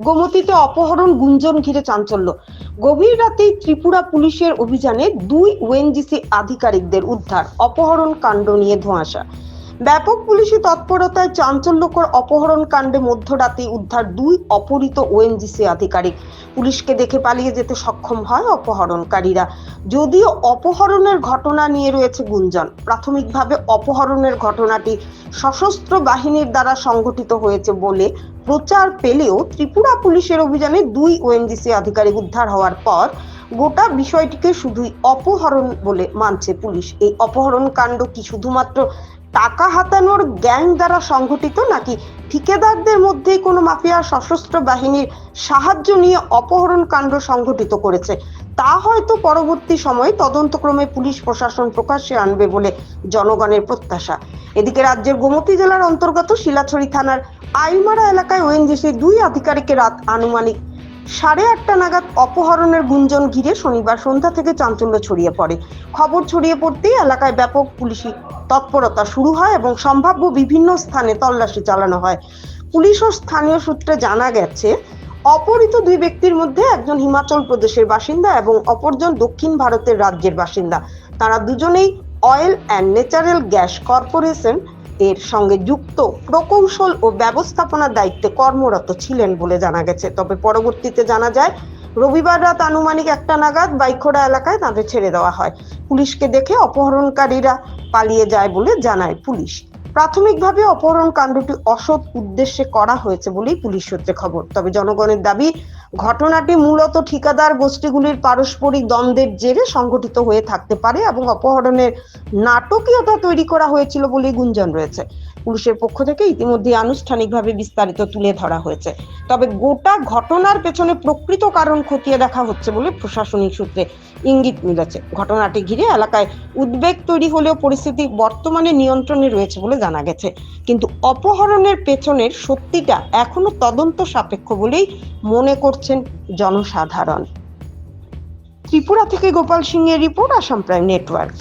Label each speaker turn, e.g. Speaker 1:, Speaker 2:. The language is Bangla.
Speaker 1: গোমতীতে অপহরণ গুঞ্জন ঘিরে চাঞ্চল্য। গভীর রাতেই ত্রিপুরা পুলিশের অভিযানে 2 ওএনজিসি আধিকারিকদের উদ্ধার। অপহরণ কাণ্ড নিয়ে ধোঁয়াশা। ব্যাপক পুলিশি তৎপরতায় চাঞ্চল্যকর অপহরণ কাণ্ডে মধ্যরাতেই উদ্ধার 2 অপহৃত ওএনজিসি আধিকারিক। পুলিশকে দেখে পালিয়ে যেতে সক্ষম হয় অপহরণকারীরা। যদিও অপহরণের ঘটনা নিয়ে রয়েছে গুঞ্জন। প্রাথমিকভাবে অপহরণের ঘটনাটি সশস্ত্র বাহিনীর দ্বারা সংঘটিত হয়েছে বলে প্রচার পেলেও ত্রিপুরা পুলিশের অভিযানে 2 ওএনজিসি আধিকারিক উদ্ধার হওয়ার পর গোটা বিষয়টিকে শুধুই অপহরণ বলে মানছে পুলিশ। এই অপহরণ কাণ্ড কি শুধুমাত্র টাকা হাতানোর গ্যাং দ্বারা সংঘটিত, নাকি ঠিকাদারদের মধ্যে কোনো মাফিয়া সশস্ত্র বাহিনীর সাহায্য নিয়ে অপহরণ কাণ্ড সংঘটিত করেছে, তা হয়তো পরবর্তী সময়ে তদন্তক্রমে পুলিশ প্রশাসন প্রকাশ্যে আনবে বলে জনগণের প্রত্যাশা। এদিকে রাজ্যের গোমতী জেলার অন্তর্গত শিলাছড়ি থানার আইমারা এলাকায় ওএনজিসি 2 আধিকারিকের রাত আনুমানিক 8:30 নাগাদ অপহরণের গুঞ্জন ঘিরে শনিবার সন্ধ্যা থেকে চাঞ্চল্য ছড়িয়ে পড়ে। খবর ছড়িয়ে পড়তেই এলাকায় ব্যাপক পুলিশি তৎপরতা শুরু হয় এবং সম্ভাব্য বিভিন্ন স্থানে তল্লাশি চালানো হয়। পুলিশ ও স্থানীয় সূত্রে জানা গেছে, অপহৃত 2 ব্যক্তির মধ্যে একজন হিমাচল প্রদেশের বাসিন্দা এবং অপরজন দক্ষিণ ভারতের রাজ্যের বাসিন্দা। তারা দুজনেই oil and natural gas corporation এর সঙ্গে যুক্ত প্রকৌশল ও ব্যবস্থাপনার দায়িত্বে কর্মরত ছিলেন বলে জানা গেছে। তবে পরবর্তীতে জানা যায়, রবিবার রাত আনুমানিক 1টা নাগাদ বাইখোড়া এলাকায় তাদের ছেড়ে দেওয়া হয়। পুলিশকে দেখে অপহরণকারীরা পালিয়ে যায় বলে জানায় পুলিশ। প্রাথমিকভাবে অপহরণ কাণ্ডটি অসৎ উদ্দেশ্যে করা হয়েছে বলেই পুলিশ সূত্রে খবর। তবে জনগণের দাবি, ঘটনাটি মূলত ঠিকাদার গোষ্ঠীগুলির পারস্পরিক দ্বন্দ্বের জেরে সংঘটিত হয়ে থাকতে পারে এবং অপহরণের নাটকীয়তা তৈরি করা হয়েছিল বলে গুঞ্জন রয়েছে। পুলিশের পক্ষ থেকে ইতিমধ্যে আনুষ্ঠানিকভাবে বিস্তারিত তুলে ধরা হয়েছে। তবে গোটা ঘটনার পেছনে প্রকৃত কারণ খতিয়ে দেখা হচ্ছে বলে প্রশাসনিক সূত্রে ইঙ্গিত মিলেছে। ঘটনাটি ঘিরে এলাকায় উদ্বেগ তৈরি হলেও পরিস্থিতি বর্তমানে নিয়ন্ত্রণে রয়েছে বলে জানা গেছে। কিন্তু অপহরণের পেছনের সত্যিটা এখনো তদন্ত সাপেক্ষ বলেই মনে করছেন জনসাধারণ। ত্রিপুরা থেকে গোপাল সিংহের রিপোর্ট, আসাম প্রাইম নেটওয়ার্ক।